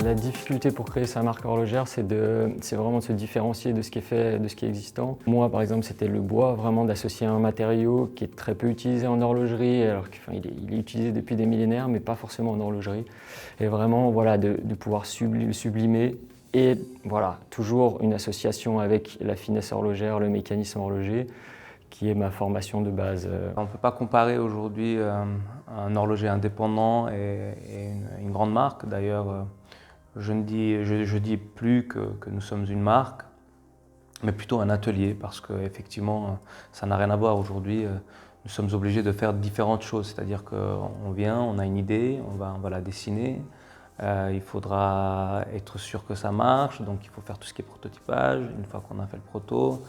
La difficulté pour créer sa marque horlogère, c'est vraiment de se différencier de ce qui est fait, de ce qui est existant. Moi, par exemple, c'était le bois, vraiment d'associer un matériau qui est très peu utilisé en horlogerie, alors qu'il est utilisé depuis des millénaires, mais pas forcément en horlogerie. Et vraiment, voilà, de pouvoir le sublimer. Et voilà, toujours une association avec la finesse horlogère, le mécanisme horloger, qui est ma formation de base. On ne peut pas comparer aujourd'hui un horloger indépendant et une grande marque. D'ailleurs, je dis plus que nous sommes une marque, mais plutôt un atelier, parce qu'effectivement, ça n'a rien à voir aujourd'hui. Nous sommes obligés de faire différentes choses, c'est-à-dire qu'on vient, on a une idée, on va la dessiner. Il faudra être sûr que ça marche, donc il faut faire tout ce qui est prototypage. Une fois qu'on a fait le proto,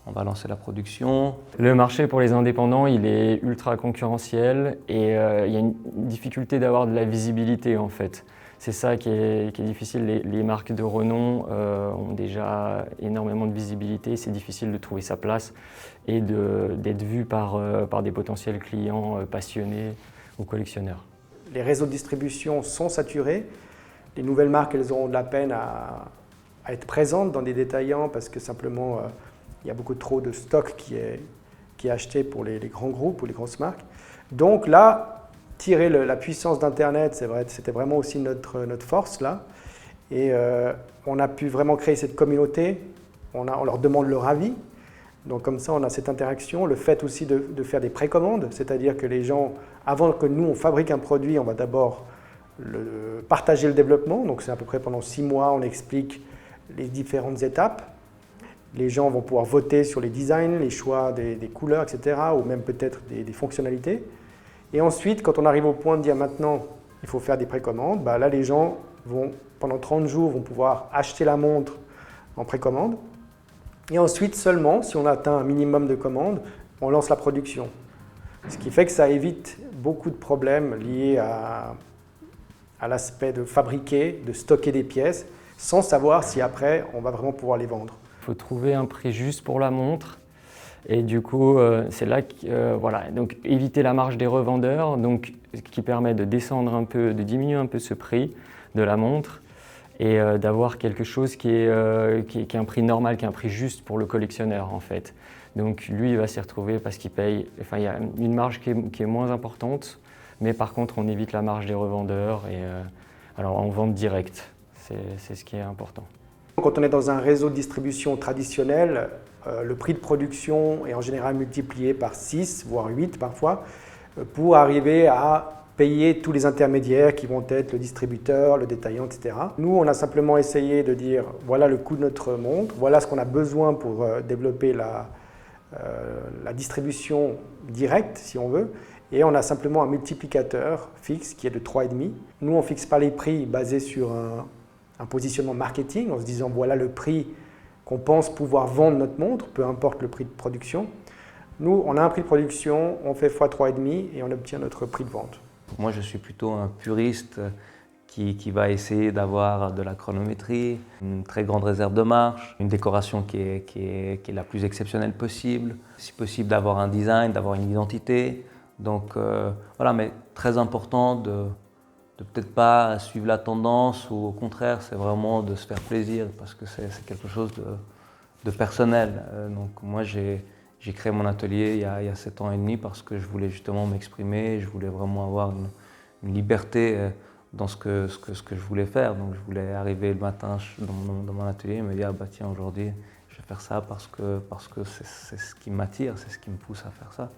on va lancer la production. Le marché pour les indépendants, il est ultra concurrentiel et il y a une difficulté d'avoir de la visibilité en fait. C'est ça qui est difficile. Les marques de renom ont déjà énormément de visibilité. C'est difficile de trouver sa place et d'être vu par des potentiels clients passionnés ou collectionneurs. Les réseaux de distribution sont saturés. Les nouvelles marques, elles auront de la peine à être présentes dans des détaillants parce que simplement, il y a beaucoup trop de stock qui est acheté pour les grands groupes ou les grosses marques. Donc là, tirer la puissance d'Internet, c'était vraiment aussi notre force là. Et on a pu vraiment créer cette communauté. On leur demande leur avis. Donc comme ça, on a cette interaction. Le fait aussi de faire des précommandes, c'est-à-dire que les gens, avant que nous, on fabrique un produit, on va d'abord partager le développement. Donc c'est à peu près pendant 6 mois, on explique les différentes étapes. Les gens vont pouvoir voter sur les designs, les choix des couleurs, etc. ou même peut-être des fonctionnalités. Et ensuite, quand on arrive au point de dire maintenant, il faut faire des précommandes, bah là, les gens vont, pendant 30 jours, vont pouvoir acheter la montre en précommande. Et ensuite, seulement, si on atteint un minimum de commandes, on lance la production. Ce qui fait que ça évite beaucoup de problèmes liés à l'aspect de fabriquer, de stocker des pièces, sans savoir si après, on va vraiment pouvoir les vendre. Il faut trouver un prix juste pour la montre. Et du coup, c'est là que, voilà, donc éviter la marge des revendeurs, donc, qui permet de descendre un peu, de diminuer un peu ce prix de la montre et d'avoir quelque chose qui est un prix normal, qui est un prix juste pour le collectionneur en fait. Donc lui, il va s'y retrouver parce qu'il paye, enfin il y a une marge qui est moins importante, mais par contre on évite la marge des revendeurs et alors en vente directe, c'est ce qui est important. Quand on est dans un réseau de distribution traditionnel, le prix de production est en général multiplié par 6, voire 8 parfois, pour arriver à payer tous les intermédiaires qui vont être le distributeur, le détaillant, etc. Nous, on a simplement essayé de dire voilà le coût de notre montre, voilà ce qu'on a besoin pour développer la distribution directe, si on veut, et on a simplement un multiplicateur fixe qui est de 3,5. Nous, on ne fixe pas les prix basés sur un positionnement marketing en se disant voilà le prix qu'on pense pouvoir vendre notre montre, peu importe le prix de production. Nous, on a un prix de production, on fait x 3,5 et on obtient notre prix de vente. Moi, je suis plutôt un puriste qui va essayer d'avoir de la chronométrie, une très grande réserve de marche, une décoration qui est la plus exceptionnelle possible, si possible d'avoir un design, d'avoir une identité. Donc voilà, mais très important de peut-être pas suivre la tendance ou au contraire, c'est vraiment de se faire plaisir parce que c'est quelque chose de personnel. Donc moi, j'ai créé mon atelier il y a 7 ans et demi parce que je voulais justement m'exprimer, je voulais vraiment avoir une liberté dans ce que je voulais faire. Donc je voulais arriver le matin dans mon atelier et me dire bah tiens, aujourd'hui, je vais faire ça parce que c'est ce qui m'attire, c'est ce qui me pousse à faire ça.